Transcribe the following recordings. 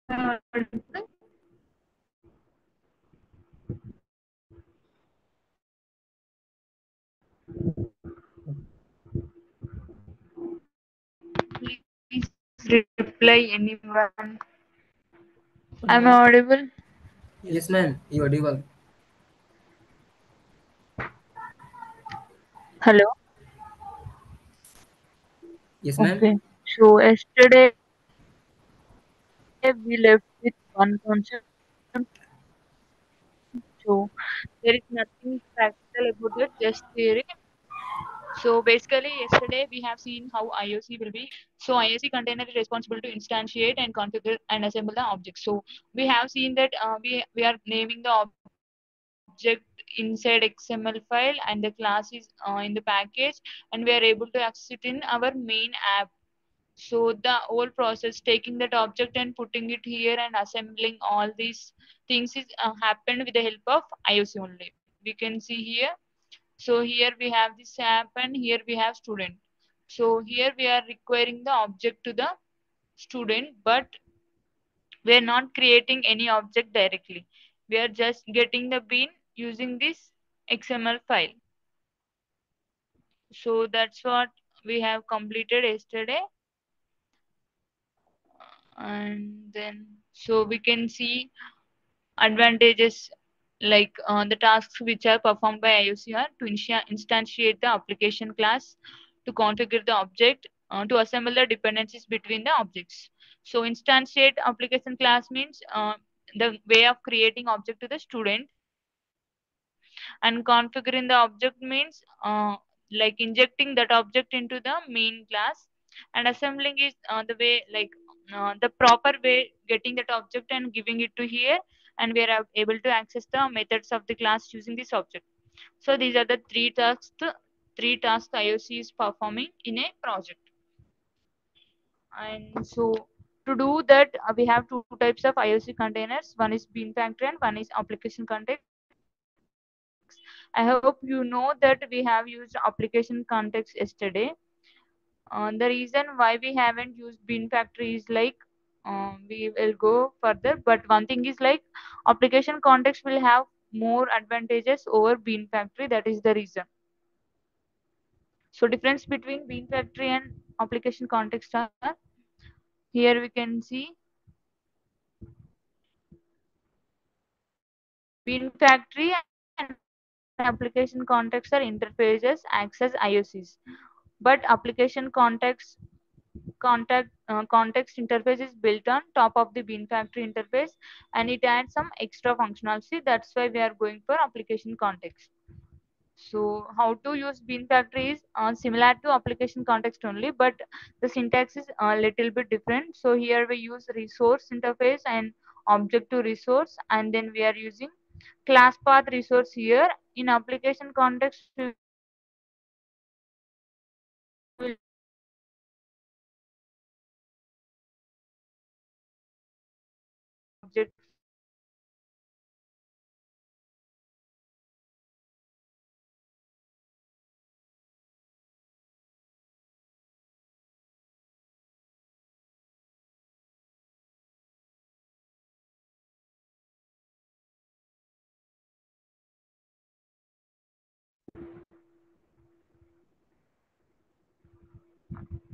Please reply anyone. Am I audible? Yes, ma'am. You audible. Hello. Yes, ma'am. Okay. So yesterday we left with one concept. So there is nothing practical about it, just theory. So basically, yesterday we have seen how IOC will be. So IOC container is responsible to instantiate and configure and assemble the object. So we have seen that we are naming the object inside XML file, and the class is in the package, and we are able to access it in our main app. So the whole process, taking that object and putting it here and assembling all these things is happened with the help of IOC only. We can see here. So here we have this app and here we have student. So here we are requiring the object to the student, but we are not creating any object directly. We are just getting the bean using this XML file. So that's what we have completed yesterday. And then so we can see advantages, like the tasks which are performed by IOC are to instantiate the application class, to configure the object, to assemble the dependencies between the objects. So instantiate application class means the way of creating object to the student, and configuring the object means like injecting that object into the main class, and assembling is the way, like the proper way, getting that object and giving it to here, and we are able to access the methods of the class using this object. So these are the three tasks IOC is performing in a project. And so to do that, we have two types of IOC containers. One is bean factory and one is application context. I hope you know that we have used application context yesterday. The reason why we haven't used bean factory is like, we will go further, but one thing is like application context will have more advantages over bean factory. That is the reason. So difference between bean factory and application context are, here we can see bean factory and application context are interfaces acts as IOCs, but application context interface is built on top of the bean factory interface, and it adds some extra functionality. That's why we are going for application context. So how to use bean factory is similar to application context only, but the syntax is a little bit different. So here we use resource interface and object to resource, and then we are using class path resource here. In application context, we will use object to resource. So here we are using object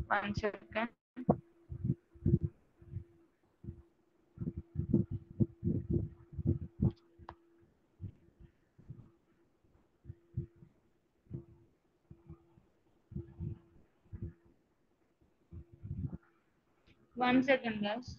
one second. One second, guys.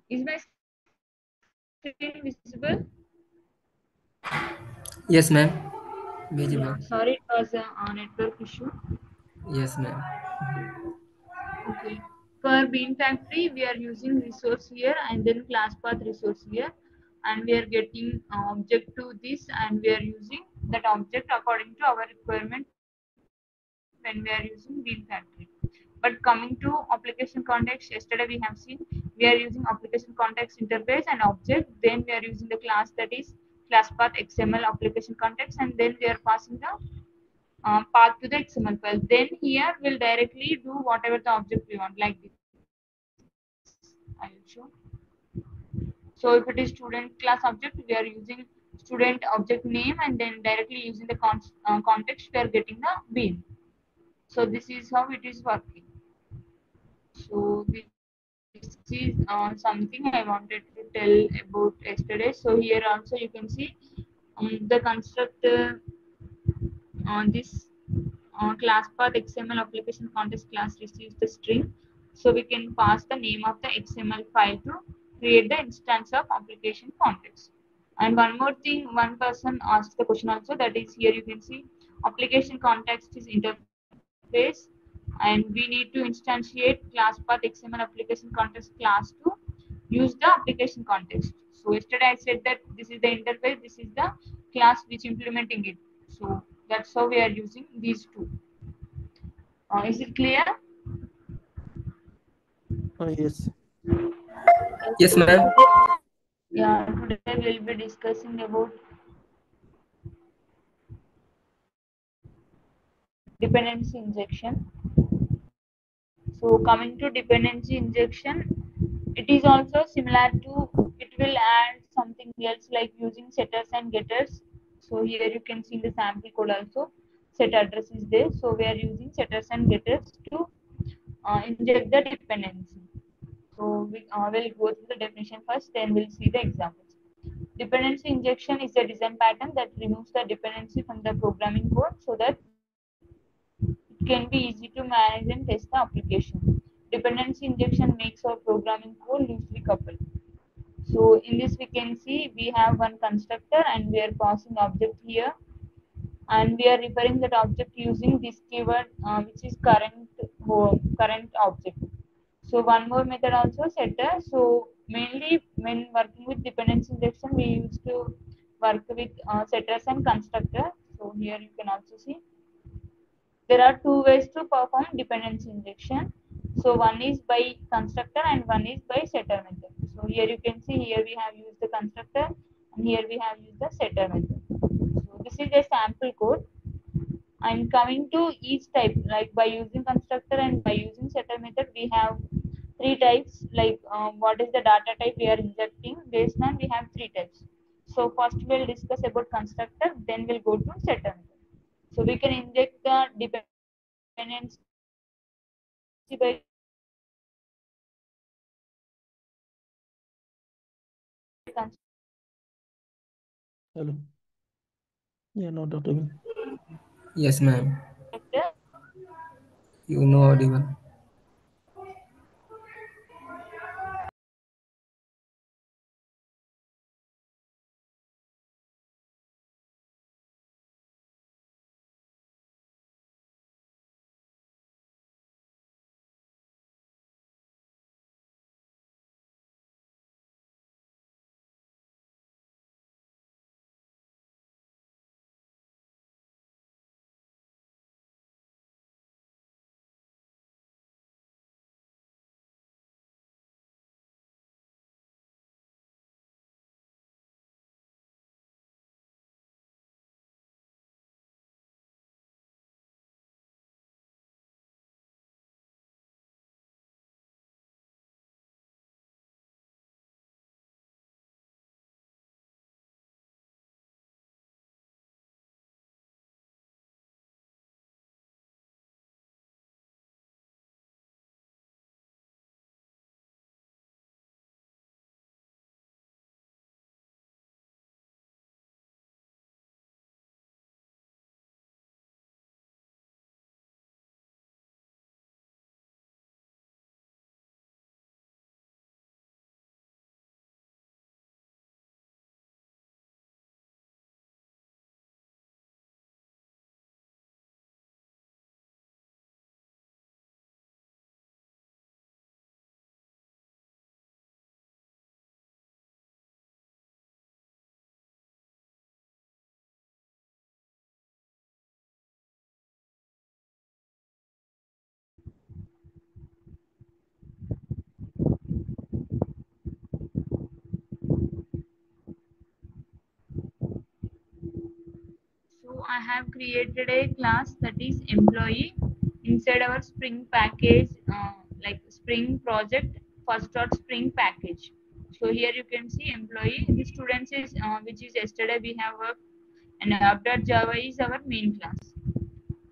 Is my screen visible? Yes, ma'am. Yeah, Visible. sorry, it was a network issue. Yes, ma'am. Okay. For bean factory, we are using resource here and then class path resource here. and we are getting object to this, and we are using that object according to our requirement when we are using bean factory. But coming to application context, yesterday we have seen we are using application context interface and object, then we are using the class, that is class path XML application context, and then we are passing the path to the XML file. Then here we'll directly do whatever the object we want, like this. I will show. So if it is student class object, we are using student object name, and then directly using the context, we are getting the bean. So this is how it is working. So this is something I wanted to tell about yesterday. So here also you can see the constructor this class path XML application context class receives the string. So we can pass the name of the XML file to create the instance of application context. And one more thing, one person asked the question also, that is here you can see application context is interface, and we need to instantiate class path XML application context class to use the application context. So yesterday I said that this is the interface, this is the class which implementing it. So that's how we are using these two. Is it clear? Yes. Yes. Yes, So ma'am. today we'll be discussing about dependency injection. So coming to dependency injection, it is also similar to, it will add something else like using setters and getters. So here you can see in the sample code also set address is there. So we are using setters and getters to inject the dependency. So we'll go through the definition first, then we'll see the examples. Dependency injection is a design pattern that removes the dependency from the programming code so that it can be easy to manage and test the application. Dependency injection makes our programming code loosely coupled. So in this we can see we have one constructor and we are passing object here, and we are referring that object using this keyword which is current object. So one more method also setter. So mainly when working with dependency injection we used to work with setters and constructor. So here you can also see there are two ways to perform dependency injection. So one is by constructor and one is by setter method. So here you can see here we have used the constructor and here we have used the setter method. So this is a sample code. And coming to each type, like by using constructor and by using setter method, we have three types. Like what is the data type we are injecting, based on we have three types. So first we'll discuss about constructor, then we'll go to setter method. So we can inject the dependency by constructor and we can inject the dependency by setter method. Hello. Yeah, not audible. Yes, ma'am. Constructor. You know audible. I have created a class that is employee inside our Spring package, like Spring project, first dot Spring package. So here you can see employee. The students is which is yesterday we have worked, and app.java is our main class.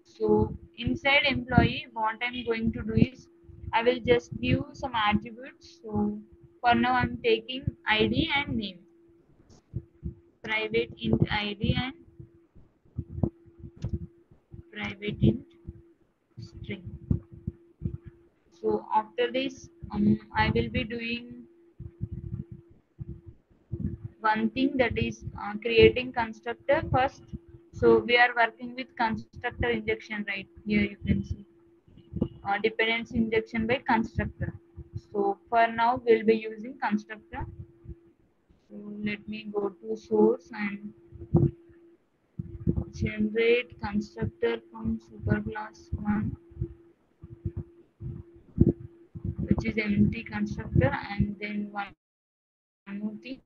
So inside employee, what I'm going to do is I will just give some attributes. So for now I'm taking ID and name, private int ID and private int string. So after this, I will be doing one thing, that is creating constructor first. So we are working with constructor injection, right? Here you can see dependency injection by constructor. So for now we'll be using constructor. So let me go to source and generate constructor from superclass 1, which is empty constructor. And then one more thing,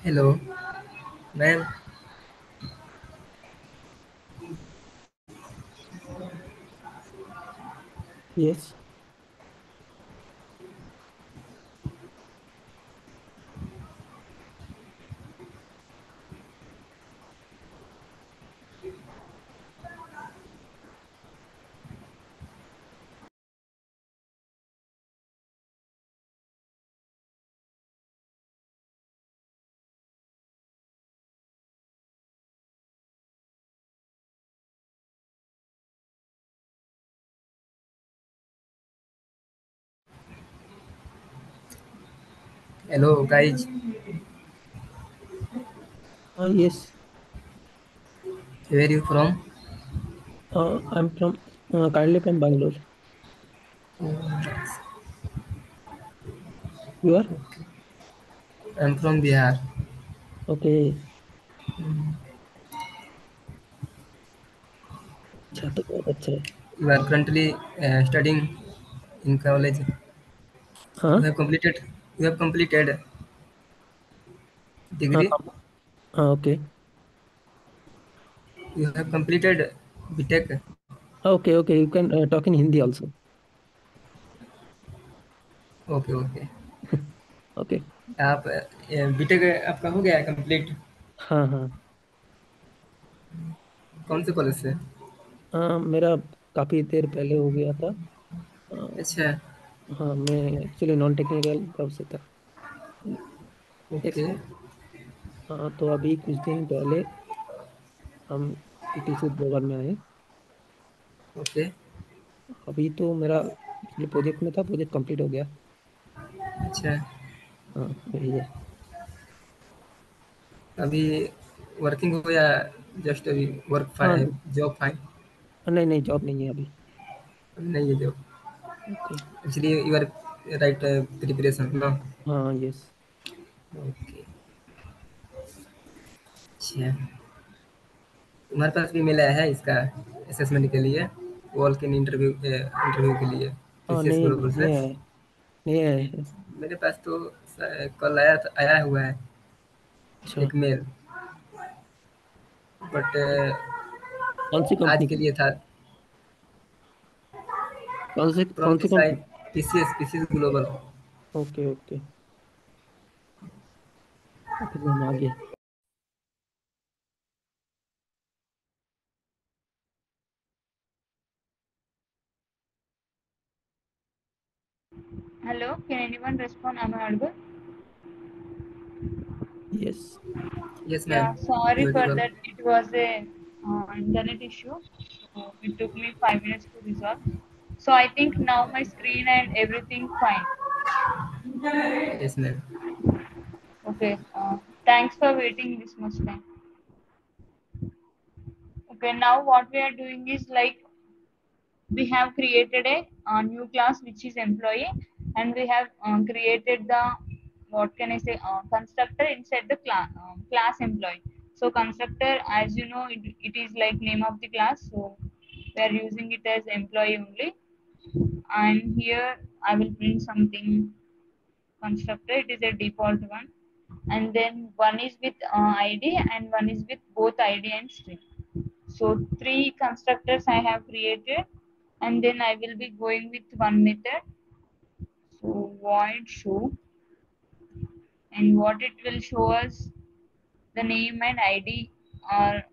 Hello, ma'am. Yes. Hello, guys. Yes. Where you from? I'm from currently from Bangalore. You are? I'm from Bihar. Okay. अच्छा तो बहुत अच्छा है. You are currently studying in college. You हाँ have completed. You have completed हाँ degree. हाँ. Okay. You have completed BTech. Okay, okay. You can talk in Hindi also. Okay okay. Okay. आप BTech आपका हो गया है कंप्लीट? हाँ हाँ. कौन से कॉलेज से? मेरा काफी देर पहले हो गया था. अच्छा. हाँ, मैं एक्चुअली नॉन टेक्निकल जॉब से था. एक ओके हाँ, तो अभी कुछ दिन पहले हम टीटीसी ग्लोबल में आए. ओके. अभी तो मेरा एक्चुअली प्रोजेक्ट में था, प्रोजेक्ट कंप्लीट हो गया. अच्छा. हाँ, वही है. अभी वर्किंग हो या जस्ट अभी हाँ. Job fine? नहीं नहीं, जॉब नहीं है अभी. नहीं है job. Okay. Actually you are right preparation ना? हाँ. यस. ओके. अच्छा. तुम्हारे पास भी मिला है इसका असेसमेंट के लिए, वॉल के इंटरव्यू के लिए, हाँ. टीसीएस नहीं ग्लोबल नहीं से? आया है. नहीं आया है. मेरे पास तो कल आया हुआ है अच्छा. एक मेल, बट कौन सी आज कंपनी के का? लिए था. फ्रॉम कौन see this side, company? TCS global. Okay okay. Okay ma'am, आगे. Hello, can anyone respond? Am I audible? Yes. Yes ma'am. Yeah, sorry for यूटिबल. that. It was a internet issue. So it took me 5 minutes to resolve. So I think now my screen and everything fine. Yes ma'am. Okay. Thanks for waiting this much time. Okay, now what we are doing is like we have created a new class which is employee, and we have created the what can I say constructor inside the class employee. So constructor, as you know, it is like name of the class, so we are using it as employee only. And here I will print something constructor, it is a default one, and then one is with id and one is with both id and string. So three constructors I have created, and then I will be going with one method. So void show, and what it will show us the name and ID or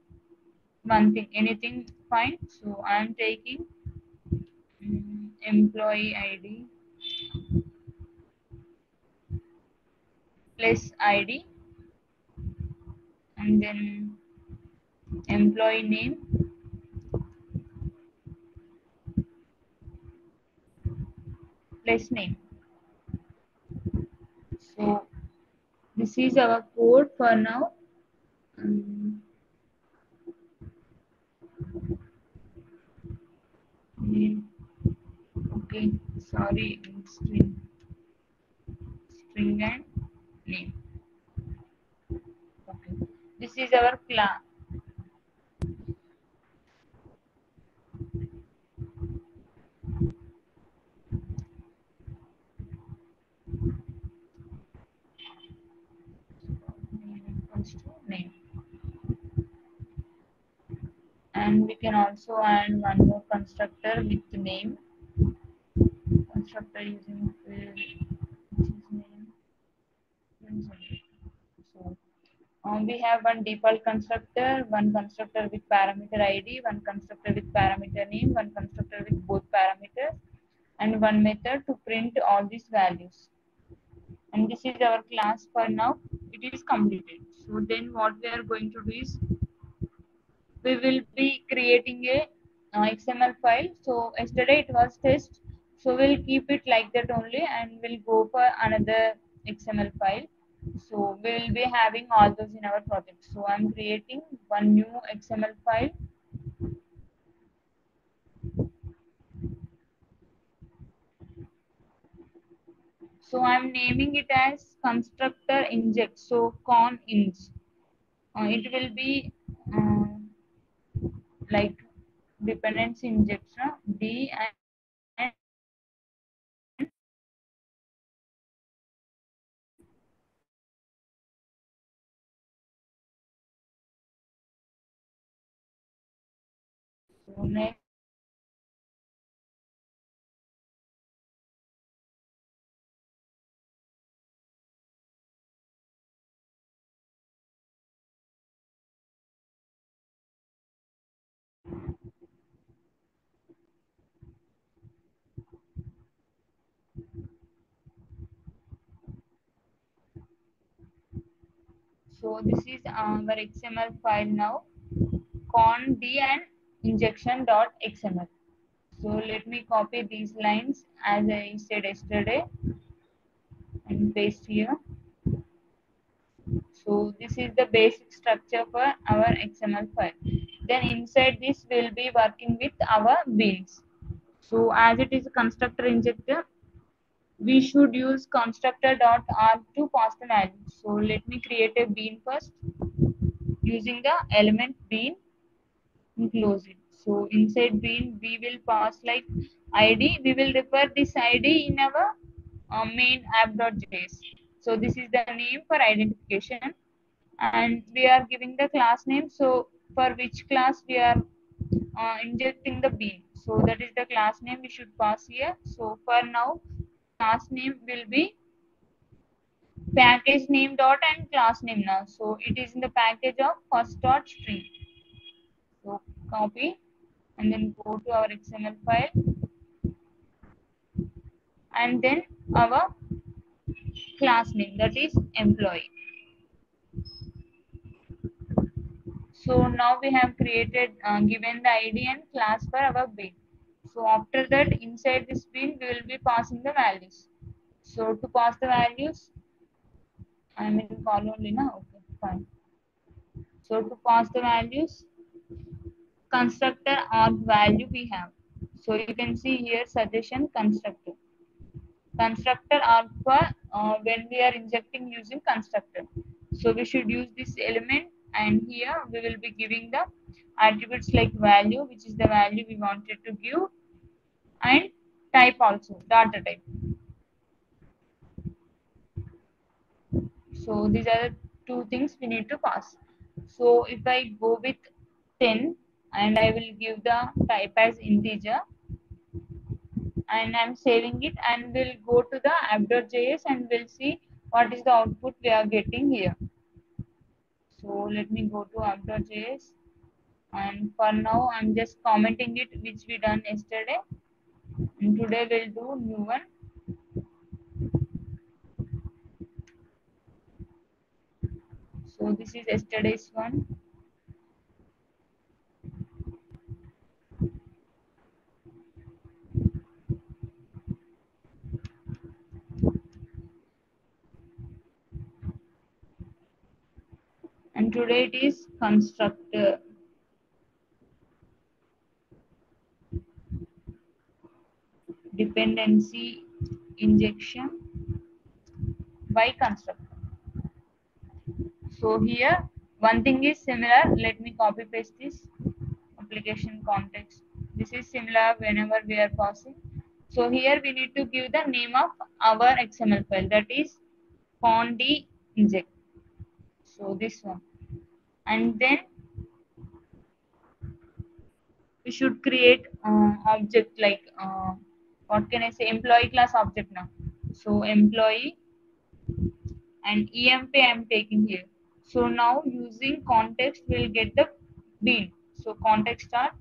one thing, anything fine. So I am taking employee ID plus ID, and then employee name plus name. So this is our code for now. Um, name. Okay, sorry, string and name. Okay, this is our class. equals to name. And we can also add one more constructor with name. Constructor using field which is name. So we have one default constructor, one constructor with parameter ID, one constructor with parameter name, one constructor with both parameters, and one method to print all these values. And this is our class for now. It is completed. So then what we are going to do is we will be creating a XML file. So yesterday it was test. So we'll keep it like that only, and we'll go for another XML file. So we'll be having all those in our project. So I'm creating one new XML file. So I'm naming it as constructor inject. So con inj. It will be like dependency injection D and so next. So this is our XML file now, con d and injection.xml. So let me copy these lines as I said yesterday and paste here. So this is the basic structure for our XML file. Then inside this we'll be working with our beans. So as it is a constructor injector, we should use constructor.arg to pass the value. So let me create a bean first using the element bean and close it. So inside bean we will pass like id. We will refer this id in our main app.js. So this is the name for identification, and we are giving the class name. So for which class we are injecting the bean. So that is the class name we should pass here. So for now, class name will be package name dot and class name now. So it is in the package of first dot string. So copy and then go to our XML file and then our class name, that is employee. So now we have created given the ID and class for our bin. So after that inside this bin we will be passing the values. So to pass the values, I am in call only now. Okay, fine. So to pass the values, constructor arg value we have. So you can see here suggestion constructor. Constructor arg for when we are injecting using constructor. So we should use this element, and here we will be giving the attributes like value, which is the value we wanted to give, and type also, data type. So these are the two things we need to pass. So if I go with 10 and I will give the type as integer, and I'm saving it, and we'll go to the app.js and we'll see what is the output we are getting here. So let me go to app.js, and for now I'm just commenting it which we done yesterday, and today we'll do new one. So this is yesterday's one, and today it is constructor dependency injection by constructor. So here one thing is similar. Let me copy paste this application context. This is similar whenever we are passing. So here we need to give the name of our XML file, that is font inject. So this one, and then we should create object like what can I say, employee class object now. So employee and EMP I'm taking here. So now using context we'll get the bean. So context start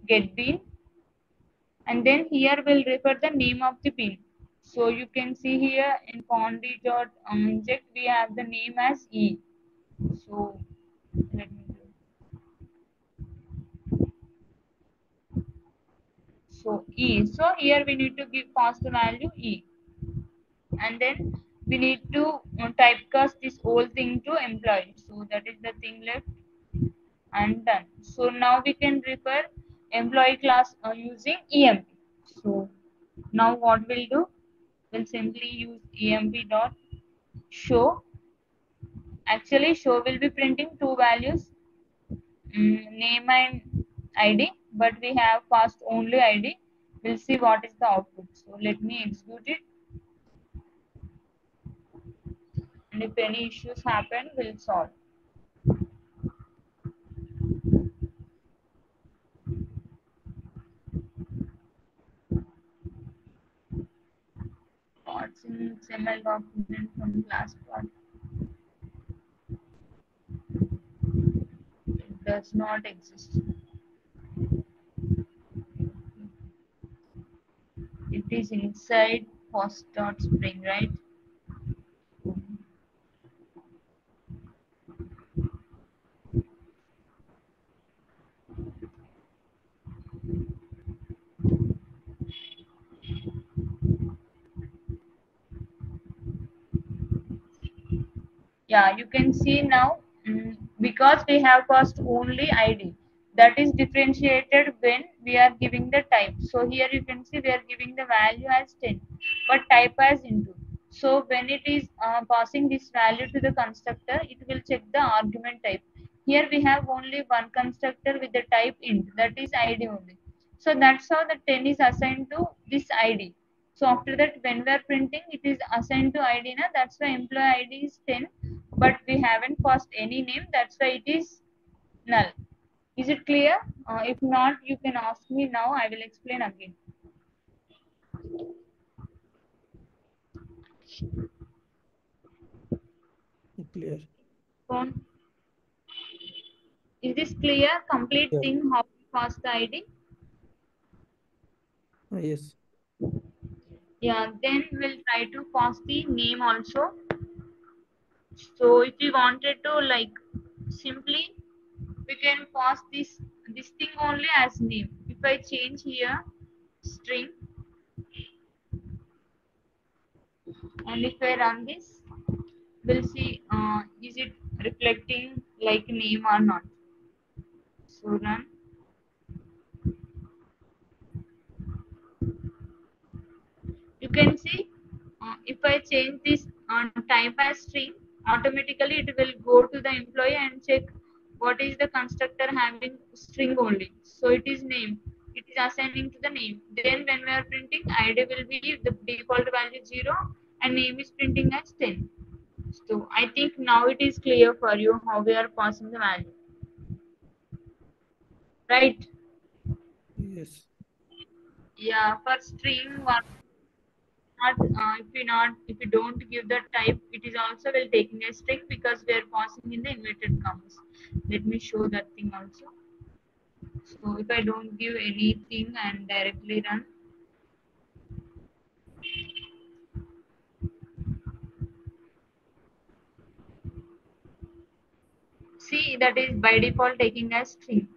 get bean, and then here we'll refer the name of the bean. So you can see here in fondi dot inject we have the name as E. So let me do. So E. So here we need to give pass the value E, and then we need to typecast this whole thing to employee. So that is the thing left and done. So now we can refer employee class using EMP. So now what we'll do? We'll simply use EMP dot show. Actually, show will be printing two values, name and ID, but we have passed only ID. We'll see what is the output. So let me execute it, and if any issues happen, we'll solve. What's in XML document from class part? It does not exist. It is inside post.spring, right? Yeah, you can see now, because we have passed only ID, that is differentiated when we are giving the type. So here you can see we are giving the value as 10 but type as into. So when it is passing this value to the constructor, it will check the argument type. Here we have only one constructor with the type int, that is ID only. So that's how the 10 is assigned to this ID. So after that, when we are printing, it is assigned to ID. Na? That's why employee ID is 10, but we haven't passed any name. That's why it is null. Is it clear? If not, you can ask me now. I will explain again. Clear. Phone. Is this clear? Complete Yeah. thing how we pass the ID. Yes. Yeah. Then we'll try to pass the name also. So if we wanted to like simply, we can pass this thing only as name. If I change here string, and if I run this, we'll see is it reflecting like name or not. So run. You can see if I change this type as string, automatically it will go to the employee and check what is the constructor having string only. So it is name. It is assigning to the name. Then when we are printing, ID will be the default value 0 and name is printing as 10. So I think now it is clear for you how we are passing the value. Right? Yes. Yeah, for string one, if you don't give the type, it is also will taking a string because we are passing in the inverted commas. Let me show that thing also. So if I don't give anything and directly run, see that is by default taking as string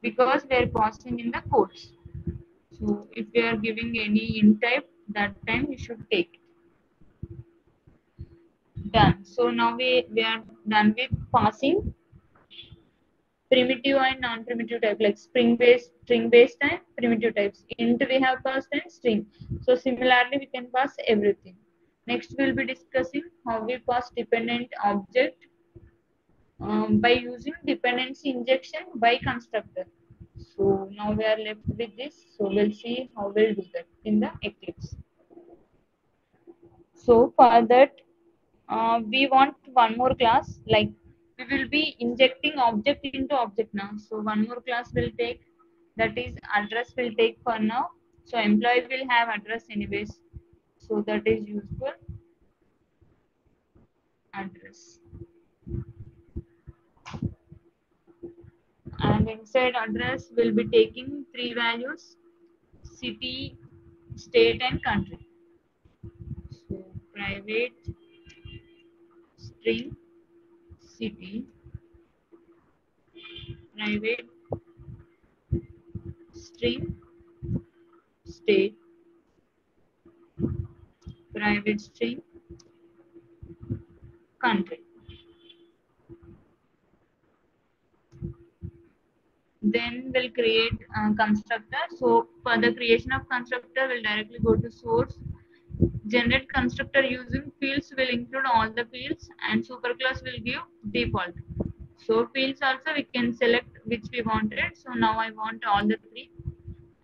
because we are passing in the quotes. So if we are giving any int type, that time we should take it. Done. So now we are done with passing primitive and non-primitive type like string based and primitive types. Int we have passed and string. So similarly we can pass everything. Next we'll be discussing how we pass dependent object by using dependency injection by constructor. So now we are left with this. So we'll see how we'll do that in the Eclipse. So for that we want one more class like will be injecting object into object now. So one more class will take, that is address will take for now. So employee will have address anyways. So that is useful. Address. And inside address will be taking three values: city, state, and country. So private string city, private string state, private string country. Then we'll create a constructor. So for the creation of constructor, we'll directly go to source. Generate constructor using fields will include all the fields, and superclass will give default. So fields also we can select which we wanted. So now I want all the three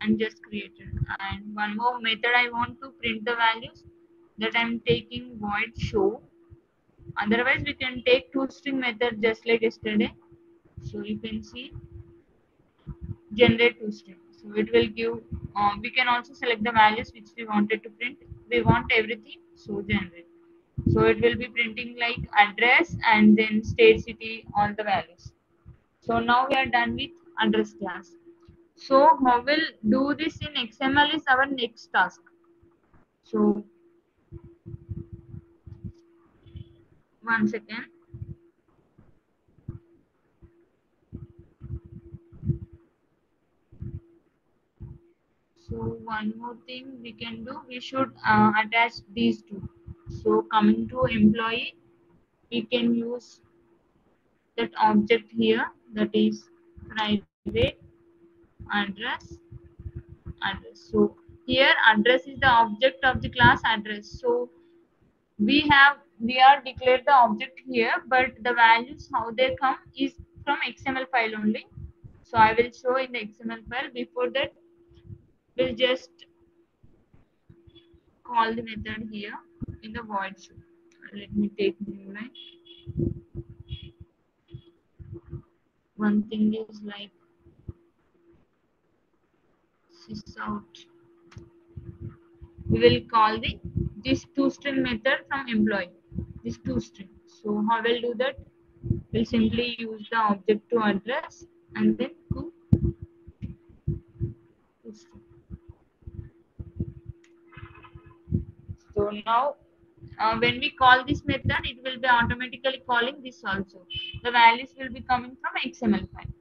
and just created. And one more method I want to print the values, that I'm taking void show. Otherwise we can take toString method just like yesterday. So you can see generate toString. So it will give, we can also select the values which we wanted to print. We want everything, so generate. So it will be printing like address and then state, city, all the values. So now we are done with address class. So how we'll do this in XML is our next task. So one second. So one more thing we can do, we should attach these two. So coming to employee, we can use that object here, that is private address address. So here address is the object of the class address. So we are declared the object here, but the values how they come is from XML file only. So I will show in the XML file. Before that, we'll just call the method here in the void show. Let me take new line. One thing is like sysout. We will call this toString method from employee. This toString. So how we'll do that? We'll simply use the object to address and then toString. So now when we call this method, it will be automatically calling this also. The values will be coming from XML file.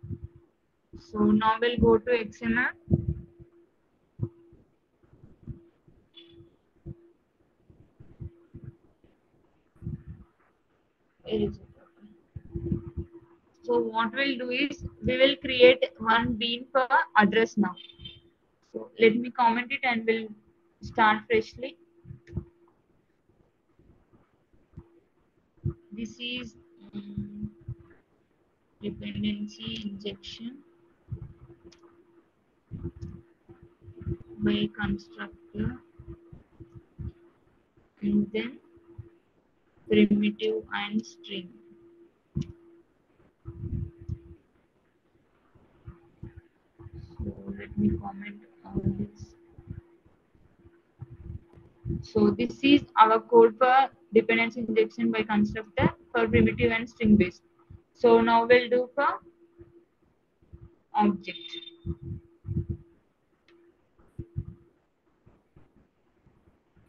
So now we'll go to XML. Where is it? So what we'll do is we will create one bean for address now. So let me comment it and we'll start freshly. This is dependency injection by constructor and then primitive and string. So let me comment all this. So this is our code for dependency injection by constructor for primitive and string based. So now we'll do for object.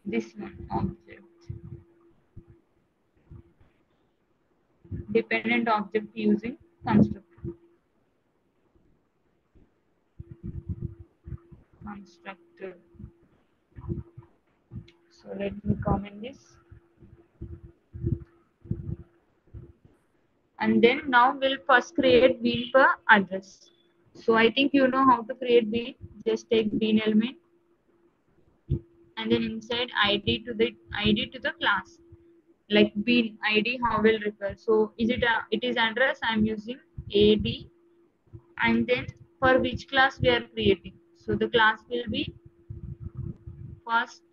This one object. Dependent object using constructor. Constructor. So let me comment this. And then now we'll first create bean for address. So I think you know how to create bean. Just take bean element and then inside id to the class, like bean id how will refer. So is it it is address, I'm using ad, and then for which class we are creating. So the class will be first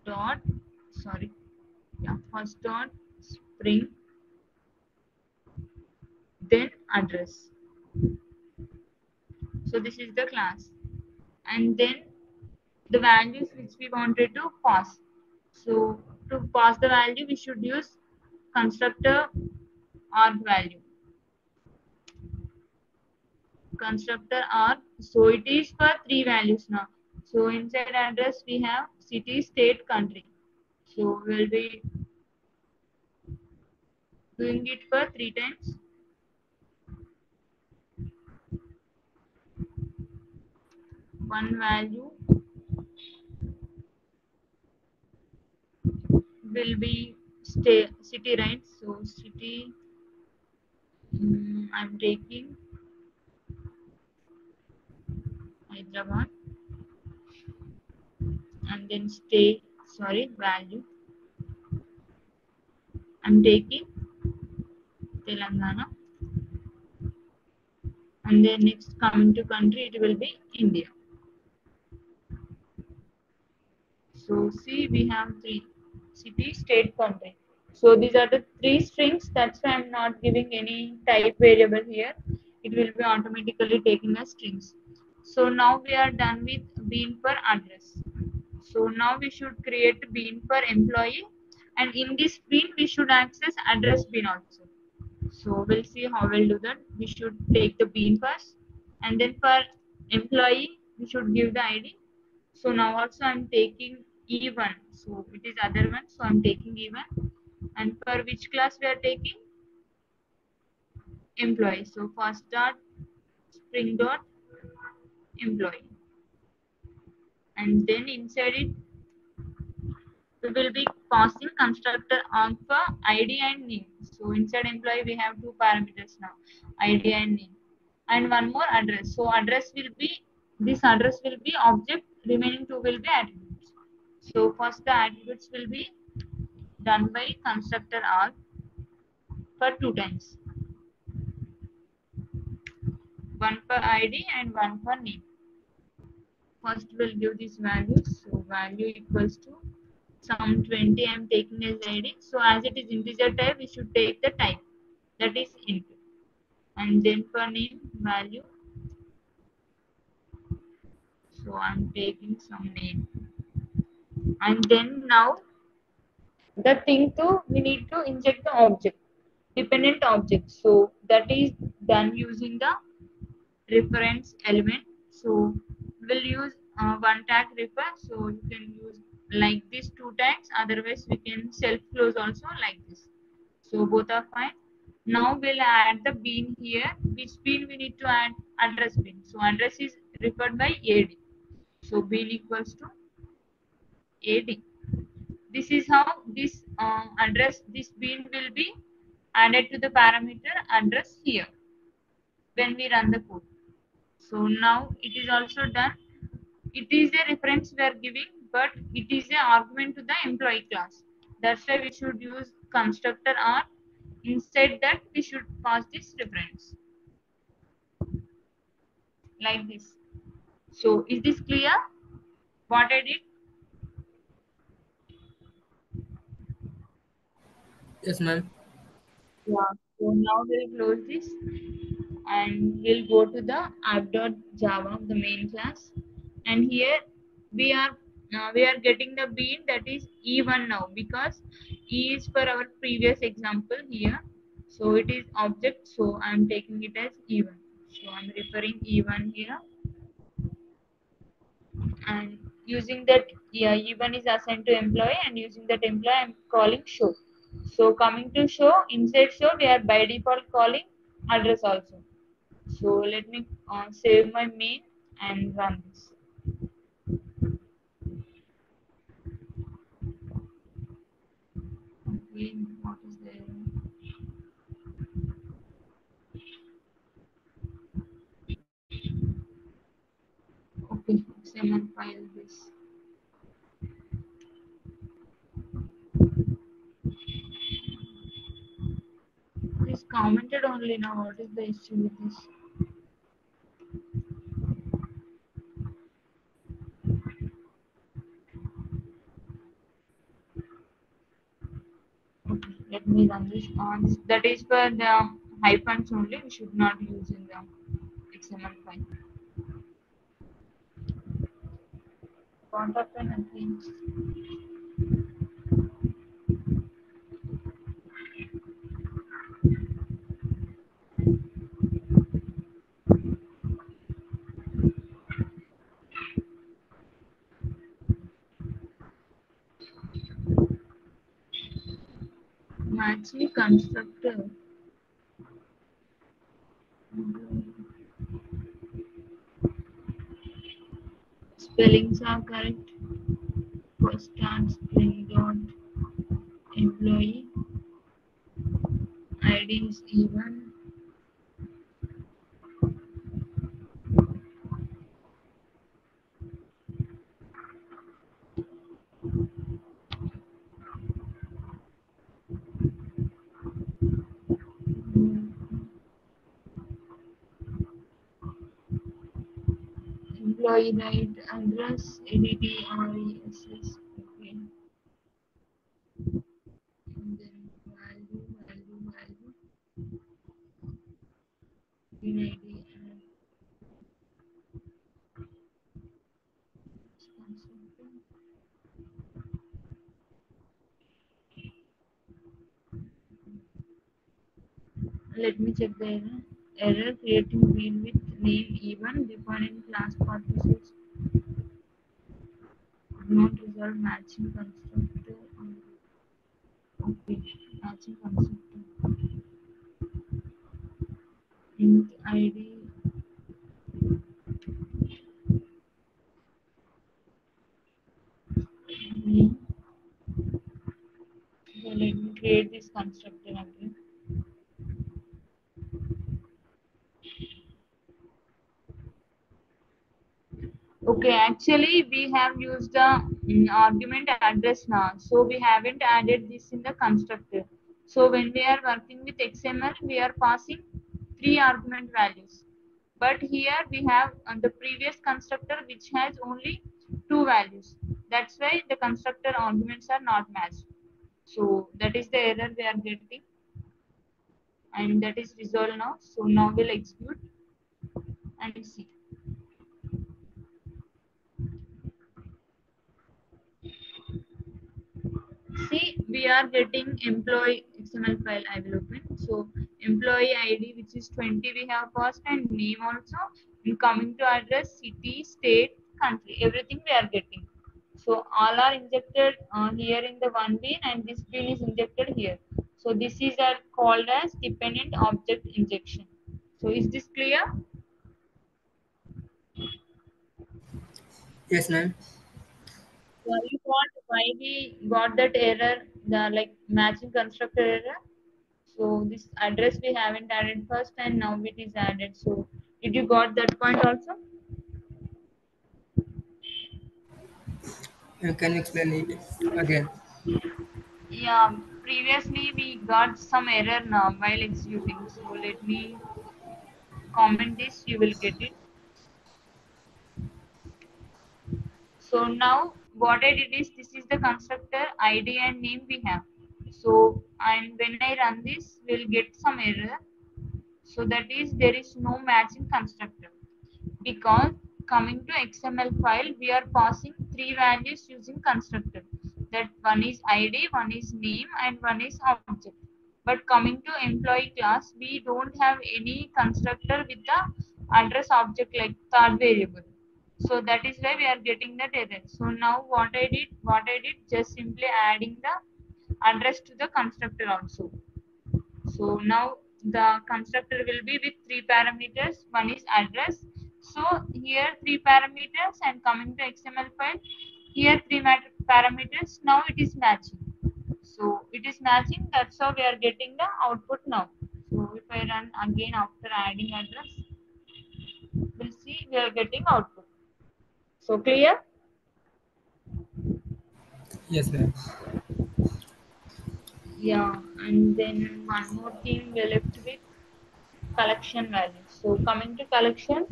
dot, sorry, Yeah, first dot spring, then address. So this is the class, and then the values which we wanted to pass. So to pass the value, we should use constructor arg value. Constructor arg. So it is for three values now. So inside address we have city, state, country. So we'll be doing it for 3 times. One value will be city, right? So city, I'm taking Hyderabad, and then state, sorry, value, I'm taking Telangana, and then next coming to country, it will be India. So see, we have three: city, state, country. So these are the three strings. That's why I'm not giving any type variable here. It will be automatically taking as strings. So now we are done with bean per address. So now we should create bean per employee, and in this bean we should access address bean also. So we'll see how we'll do that. We should take the bean first, and then for employee we should give the ID. So now also I'm taking E1. So it is other one. So I'm taking E1. And for which class we are taking? Employee. So first dot spring dot employee. And then inside it we will be passing constructor on for ID and name. So inside employee we have two parameters now, ID and name. And one more address. So address will be, this address will be object, remaining two will be attributes. So first the attributes will be done by constructor R for 2 times. One for ID and one for name. First we'll give these values. So value equals to some 20 I am taking as ID. So as it is integer type, we should take the type, that is int. And then for name value, so I'm taking some name. And then now the thing to, we need to inject the object, dependent object. So that is done using the reference element. So we'll use one tag refer. So you can use like this 2 tags. Otherwise we can self close also like this. So both are fine. Now we'll add the bean here. Which bean we need to add? Address bean. So address is referred by AD. So bean equals to AD. This is how this address, this bean will be added to the parameter address here when we run the code. So now it is also done. It is a reference we are giving, but it is an argument to the employee class. That's why we should use constructor R. Instead that we should pass this reference like this. So is this clear? What I did? Yes, ma'am. Yeah. So now we'll close this and we'll go to the app.java, the main class. And here we are getting the bean, that is E1 now, because E is for our previous example here. So it is object. So I'm taking it as E1. So I'm referring E1 here, and using that, yeah, E1 is assigned to employee, and using that employee I'm calling show. So coming to show, inside show we are by default calling address also. So let me save my main and run this. Okay, what is there? Okay, XML file this. This commented only now. What is the issue with this? We run this on. That is for the hyphens only. We should not use in the XML file. Contact and again. Matching constructor. Spellings are correct. First start spelling dot employee. ID is even. Employee right address ADDRESS. Okay. And then value. In ID and constructor. Let me check the error. Error creating green with name even defining class purposes. Not resolve matching constructor. Okay, matching constructor. Int ID name. So let me create this constructor again. Okay, actually we have used the argument address now. So we haven't added this in the constructor. So when we are working with XML, we are passing 3 argument values. But here we have the previous constructor which has only 2 values. That's why the constructor arguments are not matched. So that is the error we are getting, and that is resolved now. So now we'll execute and see. See, we are getting employee XML file. I will open. So employee ID which is 20 we have passed, and name also. And coming to address, city, state, country, everything we are getting. So all are injected here in the one bin, and this bin is injected here. So this is called as dependent object injection. So is this clear? Yes, ma'am. You got why we got that error, the like matching constructor error. So this address we haven't added first, and now it is added. So did you got that point also? Can you explain it again? Yeah, previously we got some error now while executing. So let me comment this, you will get it. So now what I did is, this is the constructor ID and name we have. So and when I run this, we'll get some error. So that is, there is no matching constructor, because coming to XML file we are passing 3 values using constructor. That one is ID, one is name, and one is object. But coming to employee class, we don't have any constructor with the address object like third variable. So that is why we are getting that error. So now what I did just simply adding the address to the constructor also. So now the constructor will be with 3 parameters. One is address. So here 3 parameters, and coming to XML file, here 3 parameters. Now it is matching. So it is matching. That's how we are getting the output now. So if I run again after adding address, we'll see we are getting output. So clear? Yes, ma'am. Yeah. And then one more thing we are left with, collection values. So coming to collection,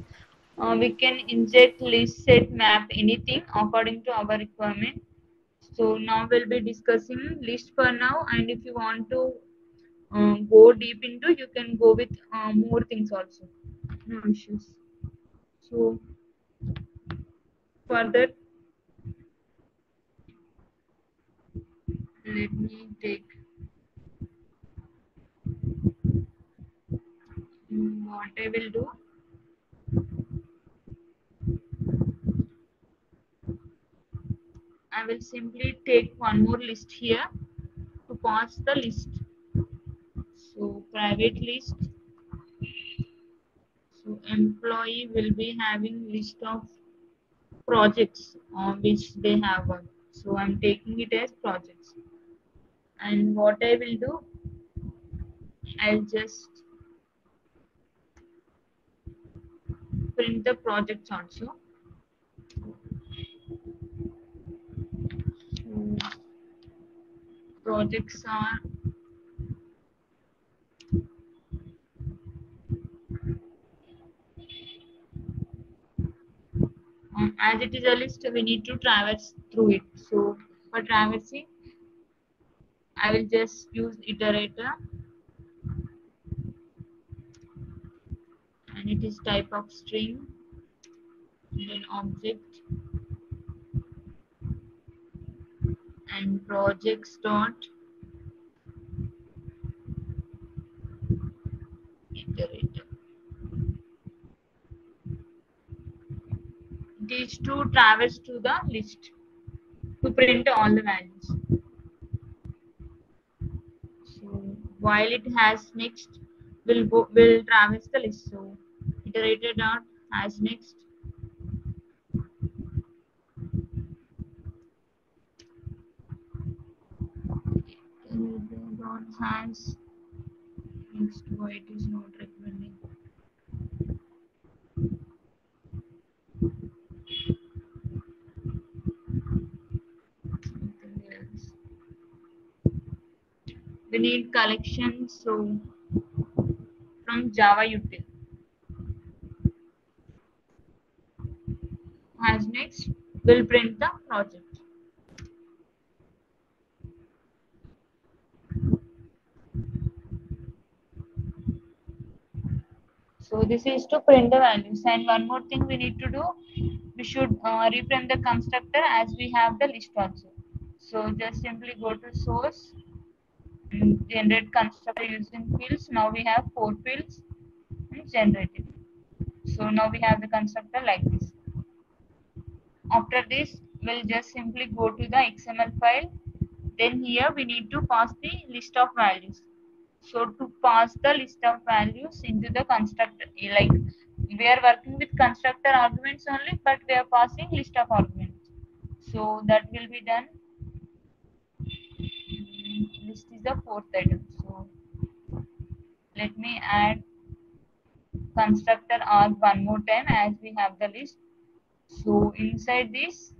we can inject, list, set, map, anything according to our requirement. So now we'll be discussing list for now, and if you want to go deep into, you can go with more things also. No issues. So for that, let me take what I will do. I will simply take one more list here to pass the list. So private list. So employee will be having list of projects on which they have worked. So I'm taking it as projects. And what I will do, I'll just print the projects also. So projects are as it is a list, we need to traverse through it. So for traversing, I will just use iterator, and it is type of string, then object, and projects dot iterator. It is to traverse to the list to print all the values. So while it has next, will traverse the list. So iterator dot has next, iterator dot has next. Why it is not recommending? Something else. We need collection. So from Java util has next, will print the project. So this is to print the values. And one more thing we need to do, we should reframe the constructor as we have the list also. So just simply go to source and generate constructor using fields. Now we have 4 fields and generate it. So now we have the constructor like this. After this, we'll just simply go to the XML file. Then here we need to pass the list of values. So to pass the list of values into the constructor, like we are working with constructor arguments only, but we are passing list of arguments. So that will be done. List is the fourth item. So let me add constructor arg one more time as we have the list. So inside this,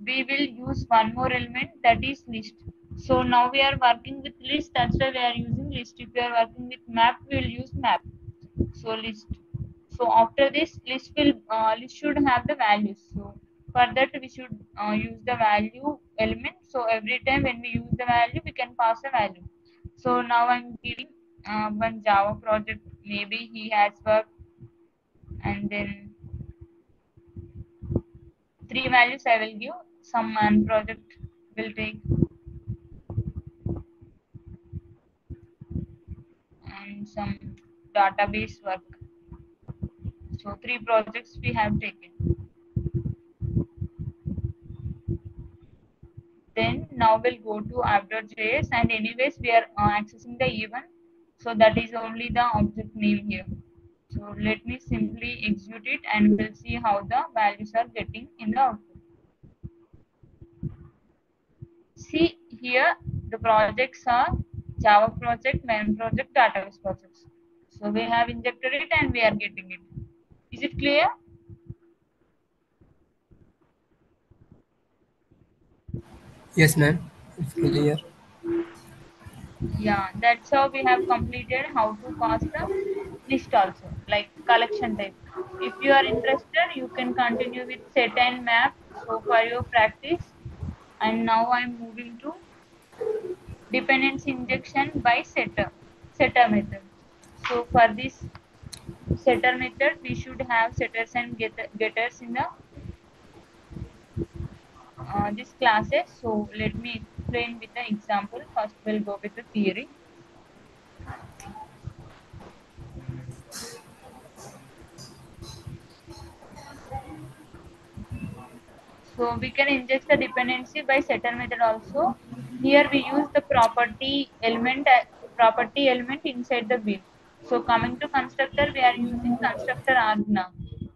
we will use one more element, that is list. So now we are working with list, that's why we are using list. If we are working with map, we will use map. So list. So after this, list should have the values. So for that we should use the value element. So every time when we use the value, we can pass a value. So now I'm giving one Java project. Maybe he has worked, and then 3 values I will give. Some project will take, and some database work. So 3 projects we have taken. Then now we'll go to app.js, and anyways we are accessing the event. So that is only the object name here. So let me simply execute it and we'll see how the values are getting in the output. See here the projects are Java project, main project, database projects. So we have injected it and we are getting it. Is it clear? Yes, ma'am. It's clear. Yeah, that's how we have completed how to pass the list also, like collection type. If you are interested, you can continue with set and map. So for your practice, and now I'm moving to dependency injection by setter method. So for this setter method, we should have setters and getters in the this classes. So let me explain with the example. First, we'll go with the theory. So we can inject the dependency by setter method also. Here we use the property element inside the bin. So coming to constructor, we are using constructor argna.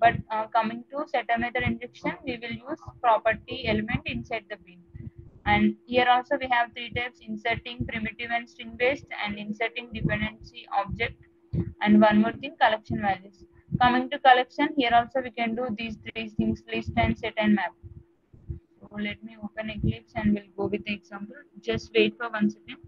But coming to setter method injection, we will use property element inside the bin. And here also we have three types: inserting primitive and string based, and inserting dependency object, and one more thing, collection values. Coming to collection, here also we can do these three things: list and set and map. So let me open Eclipse and we'll go with the example. Just wait for 1 second.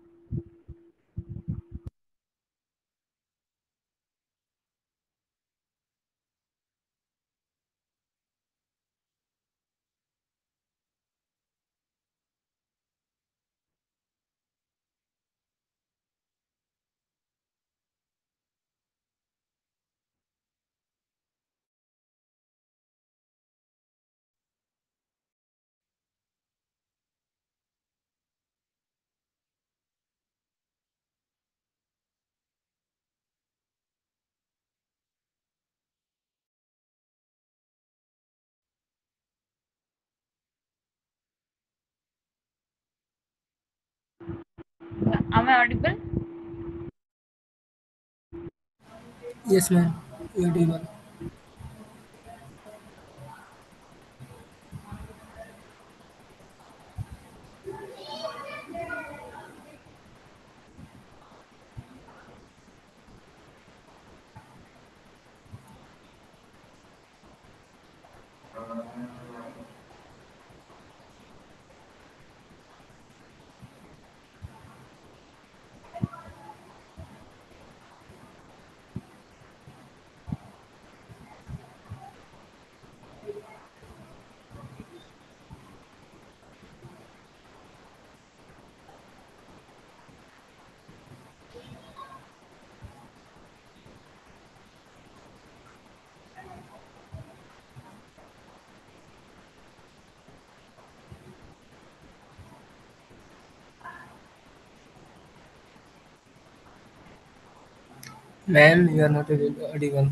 Yeah, am I audible? Yes, ma'am. You're doing well. Ma'am, you are not audible.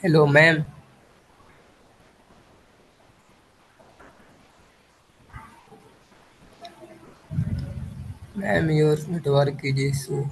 Hello, ma'am. Ma'am, your network is issue.